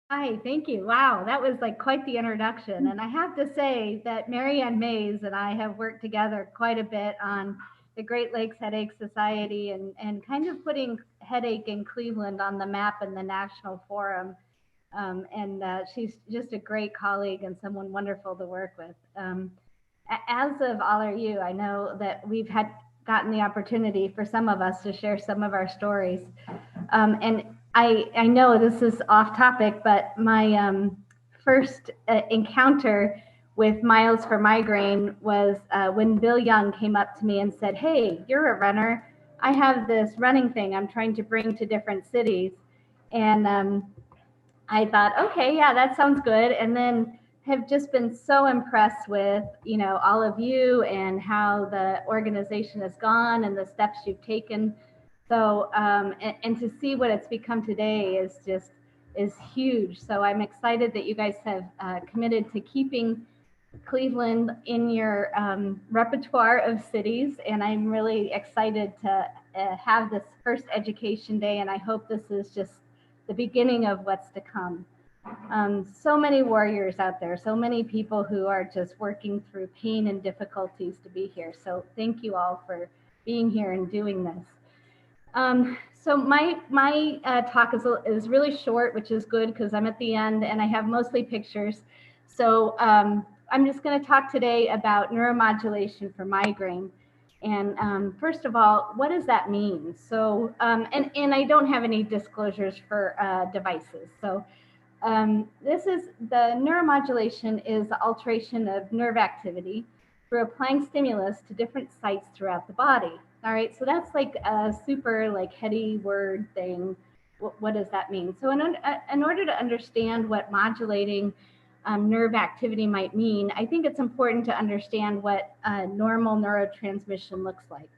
Hi, thank you. Wow, that was like quite the introduction. And I have to say that Marianne Mays and I have worked together quite a bit on the Great Lakes Headache Society and kind of putting headache in Cleveland on the map in the national forum. And she's just a great colleague and someone wonderful to work with. As of all of you, I know that we've had gotten the opportunity for some of us to share some of our stories. And I know this is off topic, but my first encounter with Miles for Migraine was when Bill Young came up to me and said, "Hey, you're a runner. I have this running thing I'm trying to bring to different cities." And I thought, okay, yeah, that sounds good. And then have just been so impressed with, all of you and how the organization has gone and the steps you've taken. So, and to see what it's become today is huge. So I'm excited that you guys have committed to keeping Cleveland in your repertoire of cities. And I'm really excited to have this first education day. And I hope this is just the beginning of what's to come. So many warriors out there, so many people who are just working through pain and difficulties to be here. So thank you all for being here and doing this. So my talk is really short, which is good because I'm at the end and I have mostly pictures. So I'm just going to talk today about neuromodulation for migraine. And first of all, what does that mean? So, and I don't have any disclosures for devices. So this is the neuromodulation is the alteration of nerve activity through applying stimulus to different sites throughout the body. All right, so that's like a super like heady word thing. What does that mean? So in order to understand what modulating nerve activity might mean, I think it's important to understand what normal neurotransmission looks like.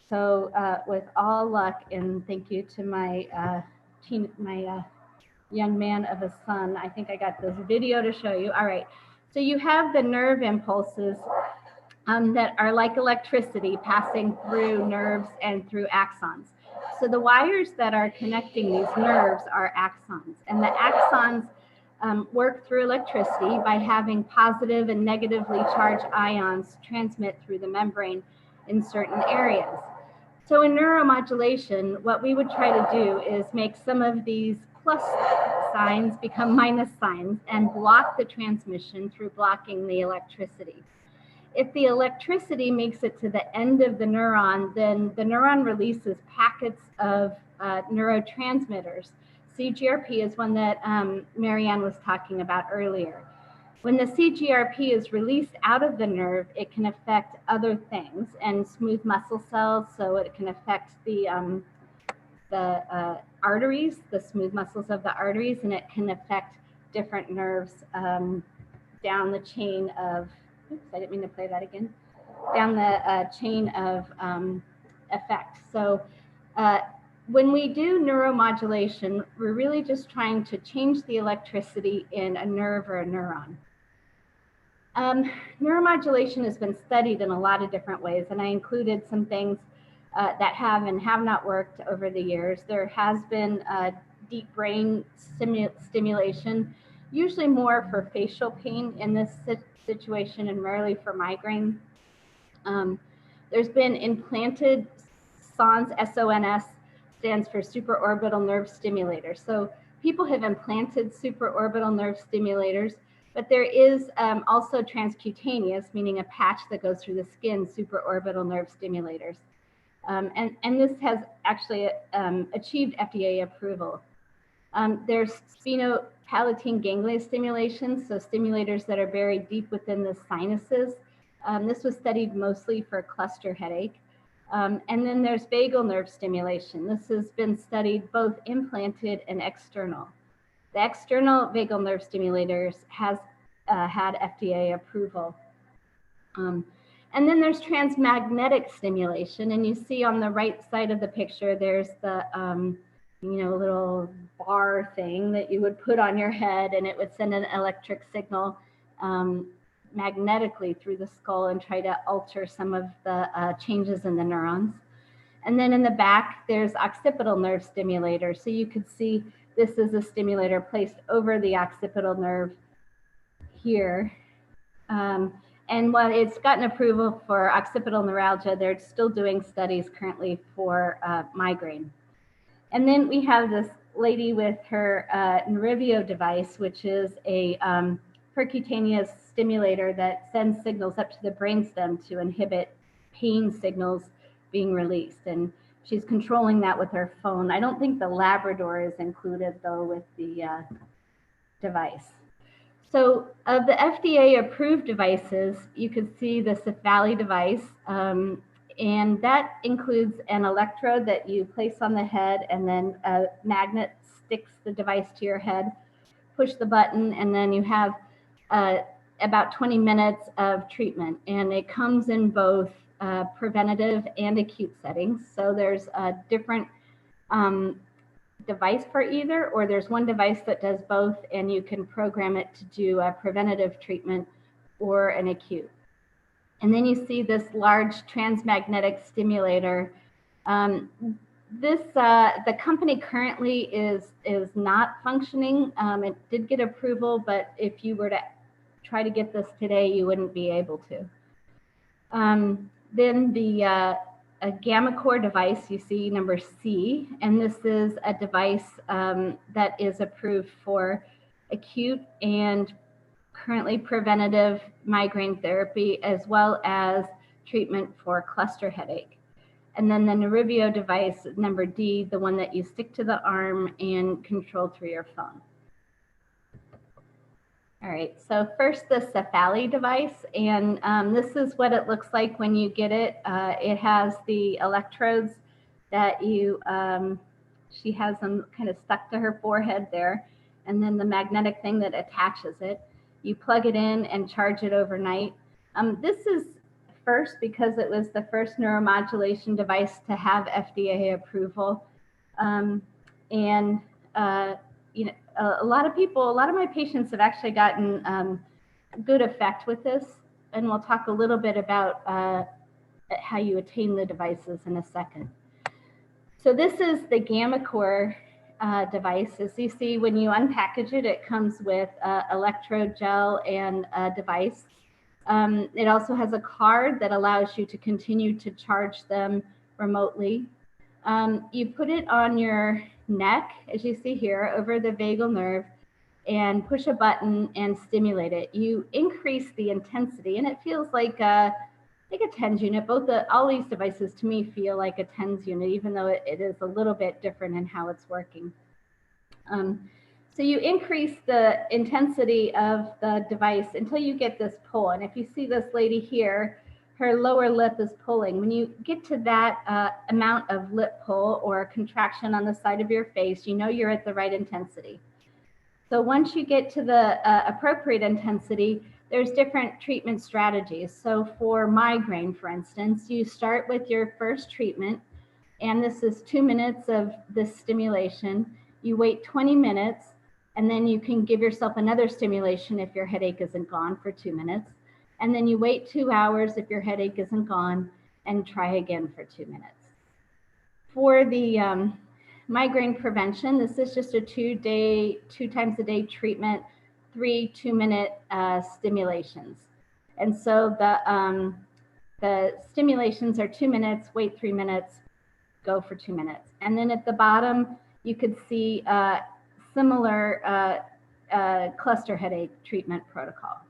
So with all luck, and thank you to my young man of a son, I think I got this video to show you. All right, so you have the nerve impulses that are like electricity passing through nerves and through axons. So the wires that are connecting these nerves are axons, and the axons work through electricity by having positive and negatively charged ions transmit through the membrane in certain areas. So in neuromodulation, what we would try to do is make some of these plus signs become minus signs and block the transmission through blocking the electricity. If the electricity makes it to the end of the neuron, then the neuron releases packets of neurotransmitters. CGRP is one that Marianne was talking about earlier. When the CGRP is released out of the nerve, it can affect other things and smooth muscle cells, so it can affect the arteries, the smooth muscles of the arteries, and it can affect different nerves down the chain of, oops, I didn't mean to play that again, down the chain of effect. So when we do neuromodulation, we're really just trying to change the electricity in a nerve or a neuron. Neuromodulation has been studied in a lot of different ways, and I included some things that have and have not worked over the years. There has been deep brain stimulation, usually more for facial pain in this situation and rarely for migraine. There's been implanted SONS, S-O-N-S, stands for supraorbital nerve stimulators. So people have implanted supraorbital nerve stimulators, but there is also transcutaneous, meaning a patch that goes through the skin, supraorbital nerve stimulators. And this has actually achieved FDA approval. There's sphenopalatine ganglia stimulation, so stimulators that are buried deep within the sinuses. This was studied mostly for cluster headache. And then there's vagal nerve stimulation. This has been studied both implanted and external. The external vagal nerve stimulators has had FDA approval. And then there's transmagnetic stimulation, and you see on the right side of the picture, there's the little bar thing that you would put on your head, and it would send an electric signal magnetically through the skull and try to alter some of the changes in the neurons. And then in the back, there's occipital nerve stimulator. So you could see this is a stimulator placed over the occipital nerve here. And while it's gotten approval for occipital neuralgia, they're still doing studies currently for migraine. And then we have this lady with her narivio device, which is a percutaneous stimulator that sends signals up to the brainstem to inhibit pain signals being released. And she's controlling that with her phone. I don't think the Labrador is included, though, with the device. So of the FDA approved devices, you can see the Cephali device, and that includes an electrode that you place on the head, and then a magnet sticks the device to your head, push the button, and then you have about 20 minutes of treatment. And it comes in both preventative and acute settings. So there's a different device for either, or there's one device that does both, and you can program it to do a preventative treatment or an acute. And then you see this large transmagnetic stimulator. The company currently is not functioning. It did get approval, but if you were to try to get this today, you wouldn't be able to. Then the a GammaCore device, you see number C, and this is a device that is approved for acute and currently preventative migraine therapy, as well as treatment for cluster headache. And then the narivio device, number D, the one that you stick to the arm and control through your phone. All right, so first the Cephali device, and this is what it looks like when you get it. It has the electrodes that you, she has them kind of stuck to her forehead there, and then the magnetic thing that attaches it. You plug it in and charge it overnight. This is first because it was the first neuromodulation device to have FDA approval. You know, a lot of my patients have actually gotten good effect with this, and we'll talk a little bit about how you attain the devices in a second. So this is the GammaCore device. As you see, when you unpackage it, it comes with electrode gel and a device. It also has a card that allows you to continue to charge them remotely. You put it on your neck, as you see here, over the vagal nerve, and push a button and stimulate it. You increase the intensity, and it feels like a TENS unit. All these devices to me feel like a TENS unit, even though it is a little bit different in how it's working. So you increase the intensity of the device until you get this pull. And if you see this lady here, her lower lip is pulling. When you get to that amount of lip pull or contraction on the side of your face, you know you're at the right intensity. So once you get to the appropriate intensity, there's different treatment strategies. So for migraine, for instance, you start with your first treatment, and this is 2 minutes of this stimulation. You wait 20 minutes, and then you can give yourself another stimulation if your headache isn't gone for 2 minutes. And then you wait 2 hours if your headache isn't gone, and try again for 2 minutes. For the migraine prevention, this is just a 2 times a day treatment, 3 2-minute stimulations. And so the stimulations are 2 minutes, wait 3 minutes, go for 2 minutes. And then at the bottom, you could see similar cluster headache treatment protocol.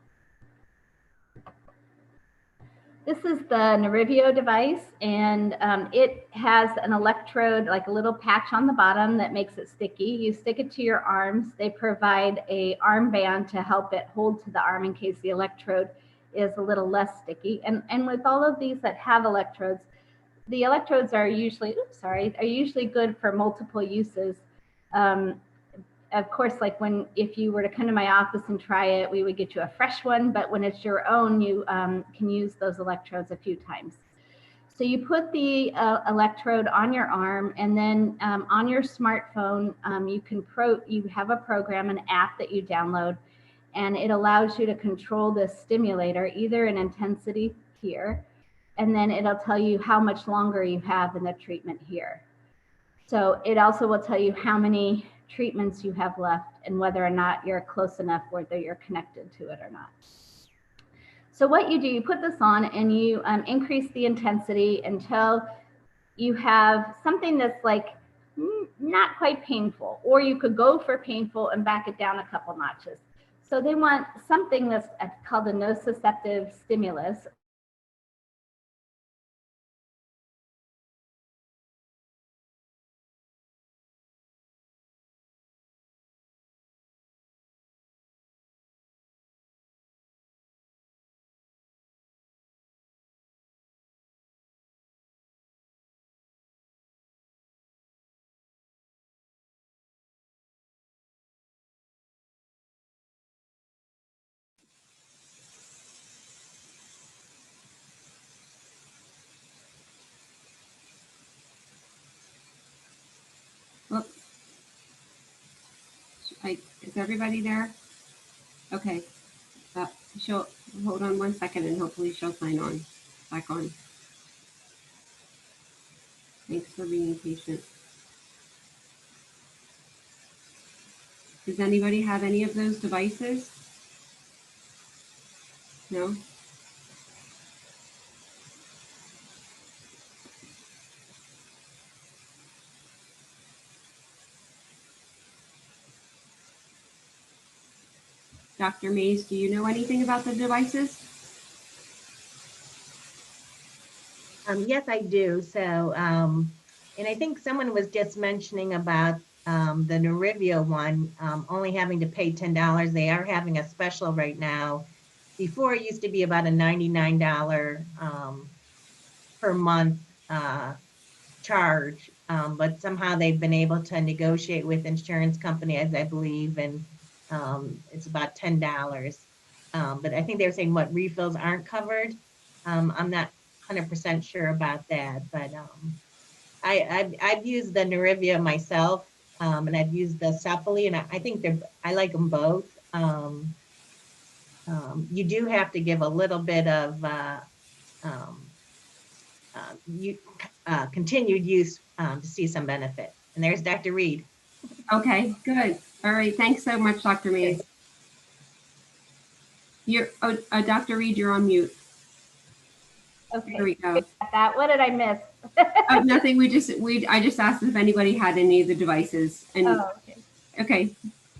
This is the narivio device, and it has an electrode, like a little patch on the bottom that makes it sticky. You stick it to your arms. They provide a armband to help it hold to the arm in case the electrode is a little less sticky. And with all of these that have electrodes, the electrodes are usually, good for multiple uses. Of course, like if you were to come to my office and try it, we would get you a fresh one, but when it's your own, you can use those electrodes a few times. So you put the electrode on your arm, and then on your smartphone, you have a program, an app that you download, and it allows you to control the stimulator, either in intensity here, and then it'll tell you how much longer you have in the treatment here. So it also will tell you how many treatments you have left and whether or not you're close enough, whether you're connected to it or not. So what you do, you put this on and you increase the intensity until you have something that's like not quite painful, or you could go for painful and back it down a couple notches. So they want something that's called a nociceptive stimulus. Whoops. Is everybody there? Okay. She'll hold on 1 second and hopefully she'll sign on. Back on. Thanks for being patient. Does anybody have any of those devices? No? Dr. Mays, do you know anything about the devices? Yes, I do. So, and I think someone was just mentioning about the Narivio one, only having to pay $10. They are having a special right now. Before, it used to be about a $99 per month charge, but somehow they've been able to negotiate with insurance companies, I believe, and it's about $10. But I think they were saying what refills aren't covered. I'm not 100% sure about that, but I've used the Narivio myself, and I've used the Cephali, and I think I like them both. You do have to give a little bit of continued use to see some benefit. And there's Dr. Reed. Okay, good. All right. Thanks so much, Dr. Mays. You're, Dr. Reed, you're on mute. Okay. There we go. That. What did I miss? Oh, nothing. I just asked if anybody had any of the devices. And oh, okay. Okay.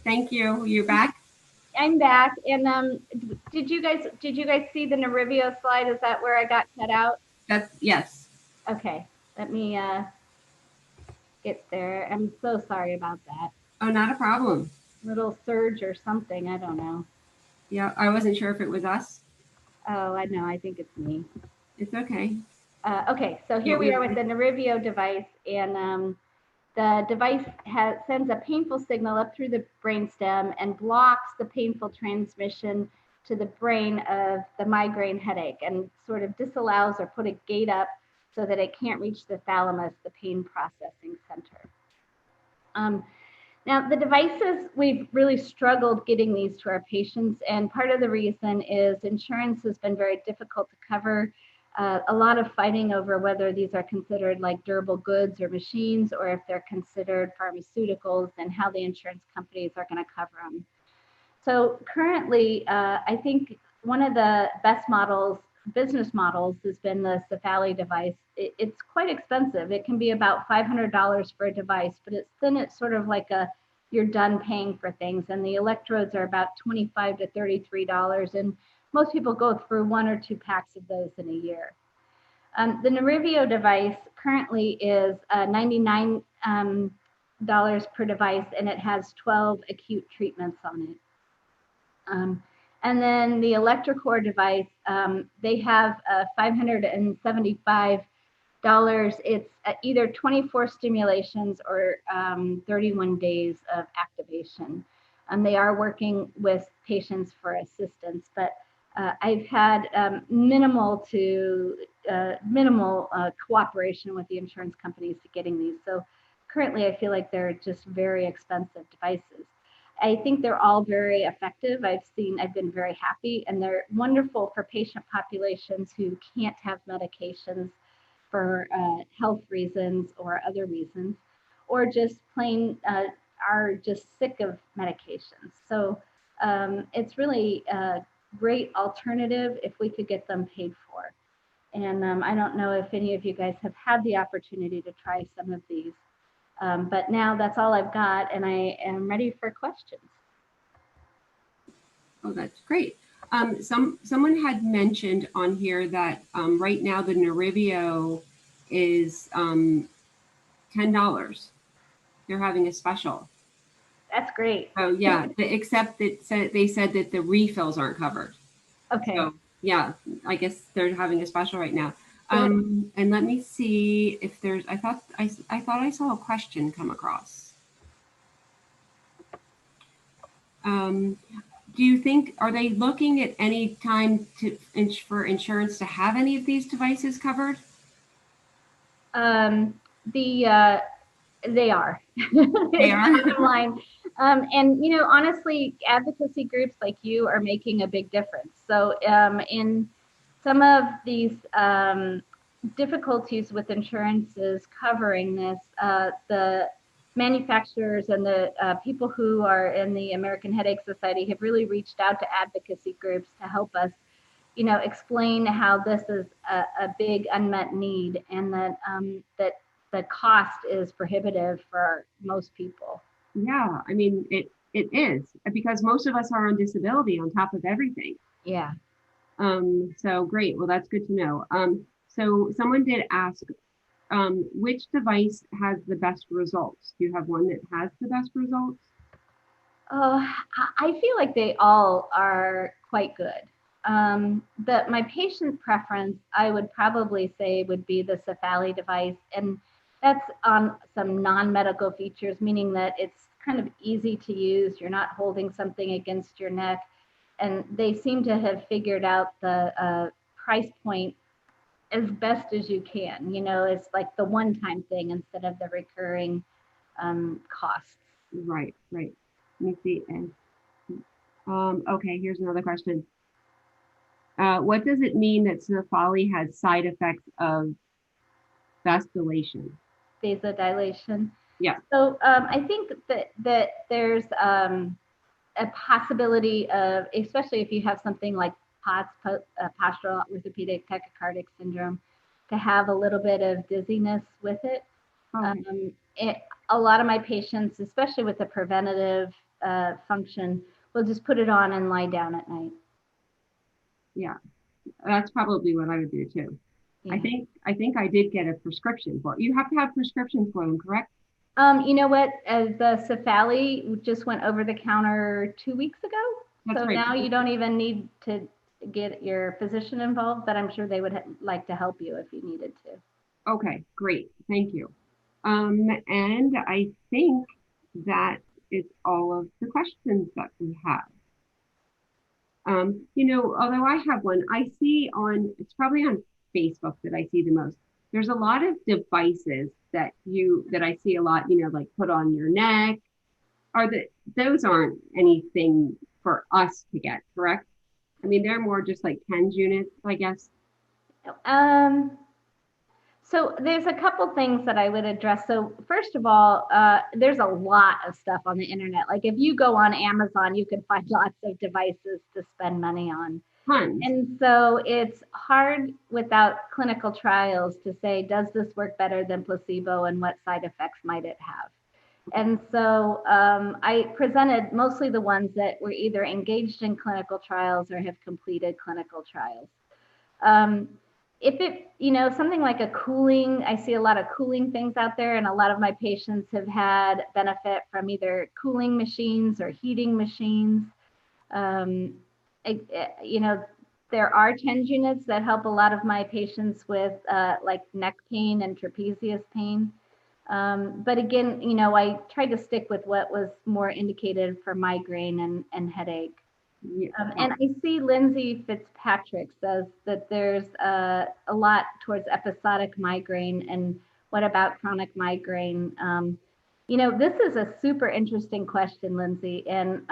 Thank you. You're back? I'm back. And did you guys see the Narivio slide? Is that where I got cut out? Yes. Okay. Let me get there. I'm so sorry about that. Oh, not a problem. Little surge or something. I don't know. Yeah, I wasn't sure if it was us. Oh, I know. I think it's me. It's okay. Okay, so here we are with the Narivio device, and the device sends a painful signal up through the brainstem and blocks the painful transmission to the brain of the migraine headache, and sort of disallows or put a gate up so that it can't reach the thalamus, the pain processing center. Now, the devices, we've really struggled getting these to our patients, and part of the reason is insurance has been very difficult to cover. A lot of fighting over whether these are considered like durable goods or machines, or if they're considered pharmaceuticals, and how the insurance companies are going to cover them. So currently, I think one of the best business models has been the Cephali device. It's quite expensive. It can be about $500 for a device, but it's sort of like you're done paying for things. And the electrodes are about $25 to $33, and most people go through 1 or 2 packs of those in a year. The Narivio device currently is $99 per device, and it has 12 acute treatments on it. And then the ElectroCore device, they have $575. It's either 24 stimulations or 31 days of activation. They are working with patients for assistance, but I've had minimal cooperation with the insurance companies to getting these. So currently, I feel like they're just very expensive devices. I think they're all very effective. I've been very happy, and they're wonderful for patient populations who can't have medications for health reasons or other reasons, or just plain are just sick of medications. So it's really a great alternative if we could get them paid for. And I don't know if any of you guys have had the opportunity to try some of these. But now that's all I've got, and I am ready for questions. Oh, that's great. Someone had mentioned on here that right now the narivio is $10. They're having a special. That's great. Oh yeah, except that they said that the refills aren't covered. Okay. So yeah, I guess they're having a special right now. And let me see if there's. I thought I saw a question come across. Do you think, are they looking at any time for insurance to have any of these devices covered? They are. They are. Bottom line. And honestly, advocacy groups like you are making a big difference. So in some of these difficulties with insurances covering this, the manufacturers and the people who are in the American Headache Society have really reached out to advocacy groups to help us, explain how this is a big unmet need, and that the cost is prohibitive for most people. Yeah, I mean, it is, because most of us are on disability on top of everything. Yeah. So great. Well, that's good to know. So someone did ask, which device has the best results? Do you have one that has the best results? Oh, I feel like they all are quite good. My patient preference, I would probably say, would be the Cephali device, and that's on some non-medical features, meaning that it's kind of easy to use. You're not holding something against your neck, and they seem to have figured out the price point as best as you can. It's like the one-time thing instead of the recurring costs. Right. Let me see. And okay, here's another question. What does it mean that Cephali has side effects of vasodilation? Vasodilation. Yeah. So I think that there's a possibility of, especially if you have something like POTS, postural orthopedic tachycardic syndrome, to have a little bit of dizziness with it. Okay. A lot of my patients, especially with the preventative function, will just put it on and lie down at night. Yeah, that's probably what I would do too. Yeah. I think I did get a prescription for it. You have to have prescriptions for them, correct? You know what? The Cephali just went over the counter 2 weeks ago. That's so right. Now you don't even need to get your physician involved, but I'm sure they would like to help you if you needed to. Okay, great. Thank you. And I think that is all of the questions that we have. Although I have one, I see it's probably on Facebook that I see the most. There's a lot of devices that I see a lot, like put on your neck. Those aren't anything for us to get, correct? I mean, they're more just like TENS units, I guess. So there's a couple things that I would address. So first of all, there's a lot of stuff on the internet. Like if you go on Amazon, you can find lots of devices to spend money on. Tons. And so it's hard without clinical trials to say, does this work better than placebo and what side effects might it have? And so I presented mostly the ones that were either engaged in clinical trials or have completed clinical trials. If it, something like a cooling, I see a lot of cooling things out there, and a lot of my patients have had benefit from either cooling machines or heating machines. There are TENS units that help a lot of my patients with like neck pain and trapezius pain. But again, I tried to stick with what was more indicated for migraine and headache. Yeah. And I see Lindsay Fitzpatrick says that there's a lot towards episodic migraine, and what about chronic migraine? This is a super interesting question, Lindsay. And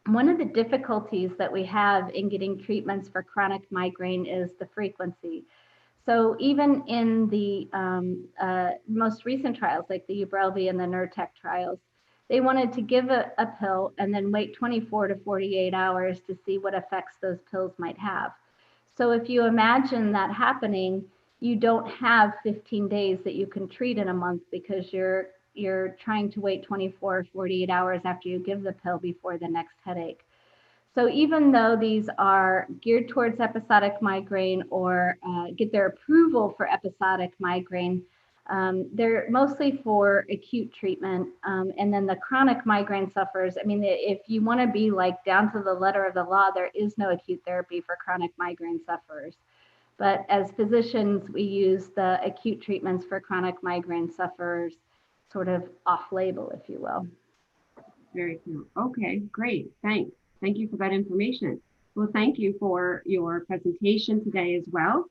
one of the difficulties that we have in getting treatments for chronic migraine is the frequency. So even in the most recent trials, like the Ubrelvy and the Nurtec trials, They wanted to give a pill and then wait 24 to 48 hours to see what effects those pills might have. So if you imagine that happening, you don't have 15 days that you can treat in a month because you're trying to wait 24 or 48 hours after you give the pill before the next headache. So even though these are geared towards episodic migraine or get their approval for episodic migraine, they're mostly for acute treatment. And then the chronic migraine sufferers, I mean, if you want to be like down to the letter of the law, there is no acute therapy for chronic migraine sufferers. But as physicians, we use the acute treatments for chronic migraine sufferers sort of off label, if you will. Very cool. Okay, great. Thanks. Thank you for that information. Well, thank you for your presentation today as well.